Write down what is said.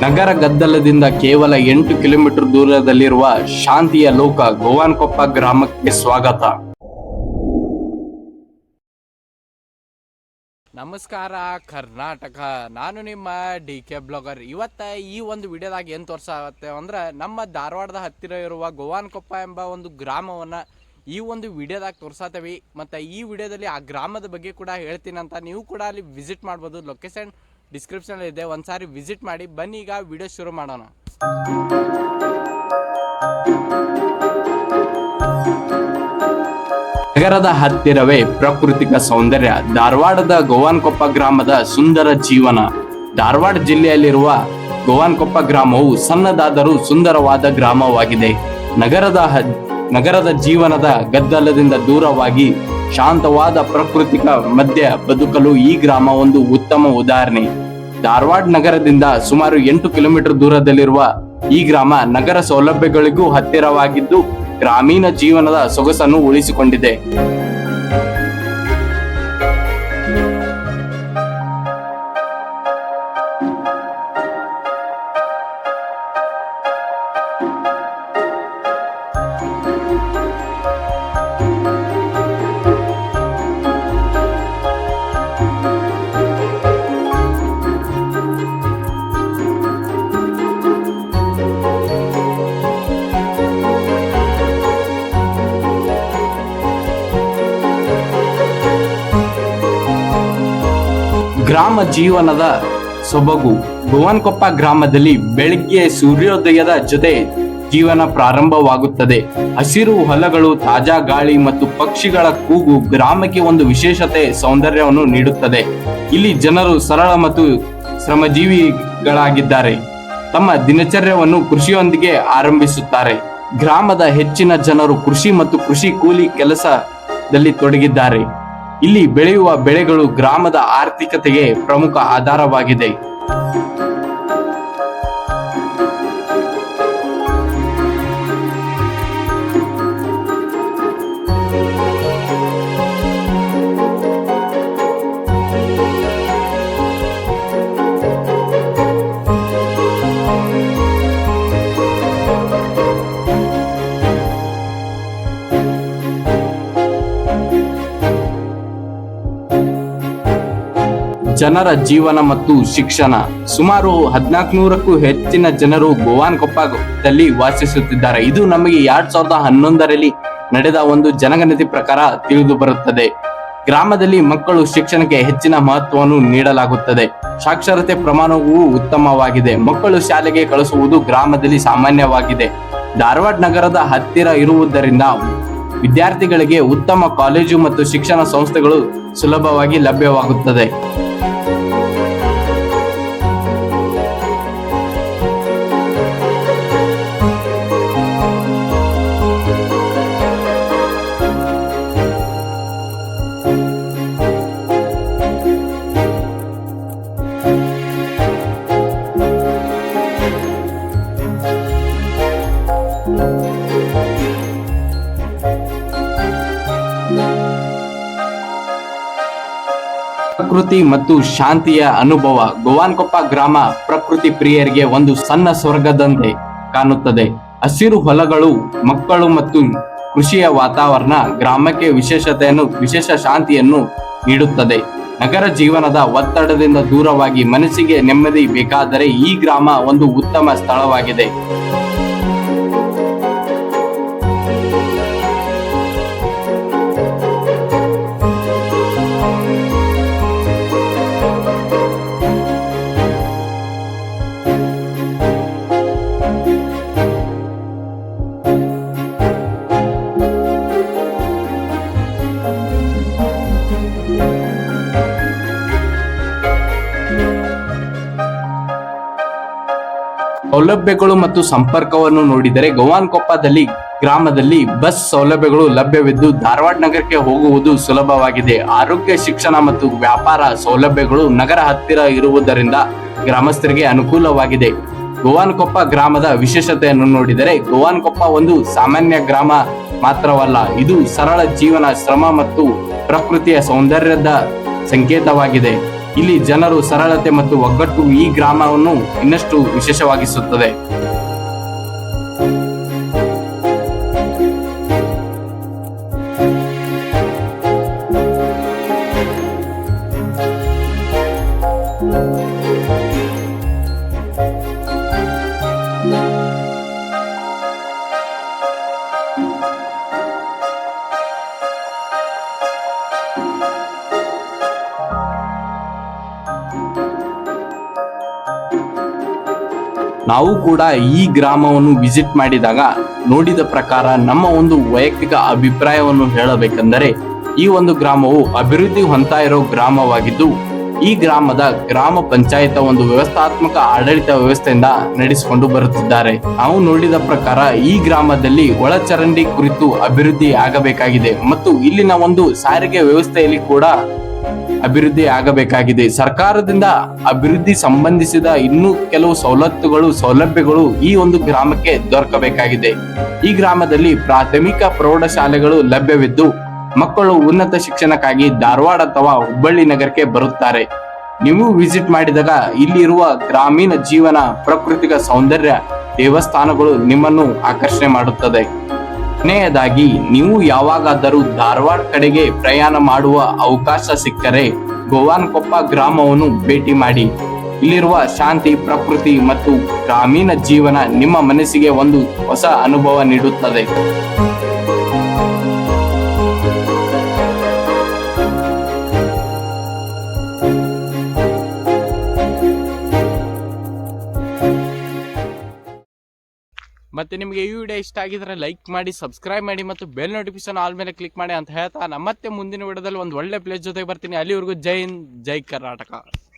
ನಗರ ಗದ್ದಲದಿಂದ ಕೇವಲ 8 ಕಿಲೋಮೀಟರ್ ದೂರದಲ್ಲಿರುವ ಶಾಂತಿಯ ಲೋಕ ಗೋವಾನ್ಕೊಪ್ಪ ಗ್ರಾಮಕ್ಕೆ ಸ್ವಾಗತ. ನಮಸ್ಕಾರ ಕರ್ನಾಟಕ, ನಾನು ನಿಮ್ಮ DK ಬ್ಲಾಗರ್. ಇವತ್ತ ಈ ಒಂದು ವಿಡಿಯೋದಾಗ ಏನು ತೋರ್ಸಾಗುತ್ತೆ ಅಂದ್ರೆ ನಮ್ಮ ಧಾರವಾಡದ ಹತ್ತಿರ ಇರುವ ಗೋವಾನ್ಕೊಪ್ಪ ಎಂಬ ಒಂದು ಗ್ರಾಮವನ್ನು ಈ ಒಂದು ವಿಡಿಯೋದಾಗ ತೋರ್ಸಾತೇವಿ. ಮತ್ತು ಈ ವಿಡಿಯೋದಲ್ಲಿ ಆ ಗ್ರಾಮದ ಬಗ್ಗೆ ಕೂಡ ಹೇಳ್ತೀನಿ ಅಂತ, ನೀವು ಕೂಡ ಅಲ್ಲಿ ವಿಸಿಟ್ ಮಾಡ್ಬೋದು. ಲೊಕೇಶನ್ ಡಿಸ್ಕ್ರಿಪ್ಷನ್ ಇದೆ, ಒಂದ್ಸಾರಿ ವಿಸಿಟ್ ಮಾಡಿ. ಬನ್ನಿ ಈಗ ವಿಡಿಯೋ ಶುರು ಮಾಡೋಣ. ನಗರದ ಹತ್ತಿರವೇ ಪ್ರಾಕೃತಿಕ ಸೌಂದರ್ಯ. ಧಾರವಾಡದ ಗೋವಾನ್ಕೊಪ್ಪ ಗ್ರಾಮದ ಸುಂದರ ಜೀವನ. ಧಾರವಾಡ ಜಿಲ್ಲೆಯಲ್ಲಿರುವ ಗೋವಾನ್ಕೊಪ್ಪ ಗ್ರಾಮವು ಸಣ್ಣದಾದರೂ ಸುಂದರವಾದ ಗ್ರಾಮವಾಗಿದೆ. ನಗರದ ಜೀವನದ ಗದ್ದಲದಿಂದ ದೂರವಾಗಿ ಶಾಂತವಾದ ಪ್ರಾಕೃತಿಕ ಮಧ್ಯ ಬದುಕಲು ಈ ಗ್ರಾಮ ಒಂದು ಉತ್ತಮ ಉದಾಹರಣೆ. ಧಾರವಾಡ ನಗರದಿಂದ ಸುಮಾರು 8 ಕಿಲೋಮೀಟರ್ ದೂರದಲ್ಲಿರುವ ಈ ಗ್ರಾಮ ನಗರ ಸೌಲಭ್ಯಗಳಿಗೂ ಹತ್ತಿರವಾಗಿದ್ದು ಗ್ರಾಮೀಣ ಜೀವನದ ಸೊಗಸನ್ನು ಉಳಿಸಿಕೊಂಡಿದೆ. ಗ್ರಾಮ ಜೀವನದ ಸೊಬಗು. ಗೋವಾನ್ಕೊಪ್ಪ ಗ್ರಾಮದಲ್ಲಿ ಬೆಳಗ್ಗೆ ಸೂರ್ಯೋದಯದ ಜೊತೆ ಜೀವನ ಪ್ರಾರಂಭವಾಗುತ್ತದೆ. ಹಸಿರು ಹೊಲಗಳು, ತಾಜಾ ಗಾಳಿ ಮತ್ತು ಪಕ್ಷಿಗಳ ಕೂಗು ಗ್ರಾಮಕ್ಕೆ ಒಂದು ವಿಶೇಷತೆ ಸೌಂದರ್ಯವನ್ನು ನೀಡುತ್ತದೆ. ಇಲ್ಲಿ ಜನರು ಸರಳ ಮತ್ತು ಶ್ರಮಜೀವಿಗಳಾಗಿದ್ದಾರೆ. ತಮ್ಮ ದಿನಚರ್ಯವನ್ನು ಕೃಷಿಯೊಂದಿಗೆ ಆರಂಭಿಸುತ್ತಾರೆ. ಗ್ರಾಮದ ಹೆಚ್ಚಿನ ಜನರು ಕೃಷಿ ಮತ್ತು ಕೃಷಿ ಕೂಲಿ ಕೆಲಸದಲ್ಲಿ ತೊಡಗಿದ್ದಾರೆ. ಇಲ್ಲಿ ಬೆಳೆಯುವ ಬೆಳೆಗಳು ಗ್ರಾಮದ ಆರ್ಥಿಕತೆಗೆ ಪ್ರಮುಖ ಆಧಾರವಾಗಿದೆ. ಜನರ ಜೀವನ ಮತ್ತು ಶಿಕ್ಷಣ. ಸುಮಾರು 1400ಕ್ಕೂ ಹೆಚ್ಚಿನ ಜನರು ಗೋವಾನ್ಕೊಪ್ಪದಲ್ಲಿ ವಾಸಿಸುತ್ತಿದ್ದಾರೆ. ಇದು ನಮಗೆ 2011ರಲ್ಲಿ ನಡೆದ ಒಂದು ಜನಗಣತಿ ಪ್ರಕಾರ ತಿಳಿದು ಬರುತ್ತದೆ. ಗ್ರಾಮದಲ್ಲಿ ಮಕ್ಕಳು ಶಿಕ್ಷಣಕ್ಕೆ ಹೆಚ್ಚಿನ ಮಹತ್ವವನ್ನು ನೀಡಲಾಗುತ್ತದೆ. ಸಾಕ್ಷರತೆ ಪ್ರಮಾಣವೂ ಉತ್ತಮವಾಗಿದೆ. ಮಕ್ಕಳು ಶಾಲೆಗೆ ಕಳಿಸುವುದು ಗ್ರಾಮದಲ್ಲಿ ಸಾಮಾನ್ಯವಾಗಿದೆ. ಧಾರವಾಡ ನಗರದ ಹತ್ತಿರ ಇರುವುದರಿಂದ ವಿದ್ಯಾರ್ಥಿಗಳಿಗೆ ಉತ್ತಮ ಕಾಲೇಜು ಮತ್ತು ಶಿಕ್ಷಣ ಸಂಸ್ಥೆಗಳು ಸುಲಭವಾಗಿ ಲಭ್ಯವಾಗುತ್ತದೆ. ಪ್ರಕೃತಿ ಮತ್ತು ಶಾಂತಿಯ ಅನುಭವ. ಗೋವಾನ್ಕೊಪ್ಪ ಗ್ರಾಮ ಪ್ರಕೃತಿ ಪ್ರಿಯರಿಗೆ ಒಂದು ಸಣ್ಣ ಸ್ವರ್ಗದಂತೆ ಕಾಣುತ್ತದೆ. ಹಸಿರು ಹೊಲಗಳು, ಮಕ್ಕಳು ಮತ್ತು ಕೃಷಿಯ ವಾತಾವರಣ ಗ್ರಾಮಕ್ಕೆ ವಿಶೇಷ ಶಾಂತಿಯನ್ನು ನೀಡುತ್ತದೆ. ನಗರ ಜೀವನದ ಒತ್ತಡದಿಂದ ದೂರವಾಗಿ ಮನಸ್ಸಿಗೆ ನೆಮ್ಮದಿ ಬೇಕಾದರೆ ಈ ಗ್ರಾಮ ಒಂದು ಉತ್ತಮ ಸ್ಥಳವಾಗಿದೆ. ಸೌಲಭ್ಯಗಳು ಮತ್ತು ಸಂಪರ್ಕವನ್ನು ನೋಡಿದರೆ ಗೋವಾನ್ಕೊಪ್ಪದಲ್ಲಿ ಗ್ರಾಮದಲ್ಲಿ ಬಸ್ ಸೌಲಭ್ಯಗಳು ಲಭ್ಯವಿದ್ದು ಧಾರವಾಡ ನಗರಕ್ಕೆ ಹೋಗುವುದು ಸುಲಭವಾಗಿದೆ. ಆರೋಗ್ಯ, ಶಿಕ್ಷಣ ಮತ್ತು ವ್ಯಾಪಾರ ಸೌಲಭ್ಯಗಳು ನಗರ ಹತ್ತಿರ ಇರುವುದರಿಂದ ಗ್ರಾಮಸ್ಥರಿಗೆ ಅನುಕೂಲವಾಗಿದೆ. ಗೋವಾನ್ಕೊಪ್ಪ ಗ್ರಾಮದ ವಿಶೇಷತೆಯನ್ನು ನೋಡಿದರೆ ಗೋವಾನ್ಕೊಪ್ಪ ಒಂದು ಸಾಮಾನ್ಯ ಗ್ರಾಮ ಮಾತ್ರವಲ್ಲ, ಇದು ಸರಳ ಜೀವನ, ಶ್ರಮ ಮತ್ತು ಪ್ರಕೃತಿಯ ಸೌಂದರ್ಯದ ಸಂಕೇತವಾಗಿದೆ. ಇಲ್ಲಿ ಜನರು ಸರಳತೆ ಮತ್ತು ಒಗ್ಗಟ್ಟು ಈ ಗ್ರಾಮವನ್ನು ಇನ್ನಷ್ಟು ವಿಶೇಷವಾಗಿಸುತ್ತದೆ. ನಾವು ಕೂಡ ಈ ಗ್ರಾಮವನ್ನು ವಿಸಿಟ್ ಮಾಡಿದಾಗ ನೋಡಿದ ಪ್ರಕಾರ ನಮ್ಮ ಒಂದು ವೈಯಕ್ತಿಕ ಅಭಿಪ್ರಾಯವನ್ನು ಹೇಳಬೇಕೆಂದರೆ ಈ ಒಂದು ಗ್ರಾಮವು ಅಭಿವೃದ್ಧಿ ಹೊಂದ್ತಾ ಇರೋ ಗ್ರಾಮವಾಗಿದ್ದು ಈ ಗ್ರಾಮದ ಗ್ರಾಮ ಪಂಚಾಯತ್ ಒಂದು ವ್ಯವಸ್ಥಾತ್ಮಕ ಆಡಳಿತ ವ್ಯವಸ್ಥೆಯಿಂದ ನಡೆಸಿಕೊಂಡು ಬರುತ್ತಿದ್ದಾರೆ. ನಾವು ನೋಡಿದ ಪ್ರಕಾರ ಈ ಗ್ರಾಮದಲ್ಲಿ ಒಳಚರಂಡಿ ಕುರಿತು ಅಭಿವೃದ್ಧಿ ಆಗಬೇಕಾಗಿದೆ ಮತ್ತು ಇಲ್ಲಿನ ಒಂದು ಸಾರಿಗೆ ವ್ಯವಸ್ಥೆಯಲ್ಲಿ ಕೂಡ ಅಭಿವೃದ್ಧಿ ಆಗಬೇಕಾಗಿದೆ. ಸರ್ಕಾರದಿಂದ ಅಭಿವೃದ್ಧಿ ಸಂಬಂಧಿಸಿದ ಇನ್ನೂ ಕೆಲವು ಸೌಲಭ್ಯಗಳು ಈ ಒಂದು ಗ್ರಾಮಕ್ಕೆ ದೊರಕಬೇಕಾಗಿದೆ. ಈ ಗ್ರಾಮದಲ್ಲಿ ಪ್ರಾಥಮಿಕ ಪ್ರೌಢಶಾಲೆಗಳು ಲಭ್ಯವಿದ್ದು ಮಕ್ಕಳು ಉನ್ನತ ಶಿಕ್ಷಣಕ್ಕಾಗಿ ಧಾರವಾಡ ಅಥವಾ ಹುಬ್ಬಳ್ಳಿ ನಗರಕ್ಕೆ ಬರುತ್ತಾರೆ. ನೀವು ವಿಸಿಟ್ ಮಾಡಿದಾಗ ಇಲ್ಲಿರುವ ಗ್ರಾಮೀಣ ಜೀವನ, ಪ್ರಾಕೃತಿಕ ಸೌಂದರ್ಯ, ದೇವಸ್ಥಾನಗಳು ನಿಮ್ಮನ್ನು ಆಕರ್ಷಣೆ ಮಾಡುತ್ತದೆ. ಕೊನೆಯದಾಗಿ ನೀವು ಯಾವಾಗಾದರೂ ಧಾರವಾಡ ಕಡೆಗೆ ಪ್ರಯಾಣ ಮಾಡುವ ಅವಕಾಶ ಸಿಕ್ಕರೆ ಗೋವಾನ್ಕೊಪ್ಪ ಗ್ರಾಮವನ್ನು ಭೇಟಿ ಮಾಡಿ. ಇಲ್ಲಿರುವ ಶಾಂತಿ, ಪ್ರಕೃತಿ ಮತ್ತು ಗ್ರಾಮೀಣ ಜೀವನ ನಿಮ್ಮ ಮನಸ್ಸಿಗೆ ಒಂದು ಹೊಸ ಅನುಭವ ನೀಡುತ್ತದೆ. ಮತ್ತೆ ನಿಮಗೆ ಈ ವಿಡಿಯೋ ಇಷ್ಟ ಆಗಿದ್ರೆ ಲೈಕ್ ಮಾಡಿ, ಸಬ್ಸ್ಕ್ರೈಬ್ ಮಾಡಿ ಮತ್ತು ಬೆಲ್ ನೋಟಿಫಿಕೇಶನ್ ಆಲ್ ಮೇಲೆ ಕ್ಲಿಕ್ ಮಾಡಿ ಅಂತ ಹೇಳ್ತಾ ಮತ್ತೆ ಮುಂದಿನ ವಿಡಿಯೋದಲ್ಲಿ ಒಂದು ಒಳ್ಳೆ ಪ್ಲೇಸ್ ಜೊತೆಗೆ ಬರ್ತೀನಿ. ಅಲ್ಲಿವರೆಗೂ ಜೈ ಹಿಂದ್, ಜೈ ಕರ್ನಾಟಕ.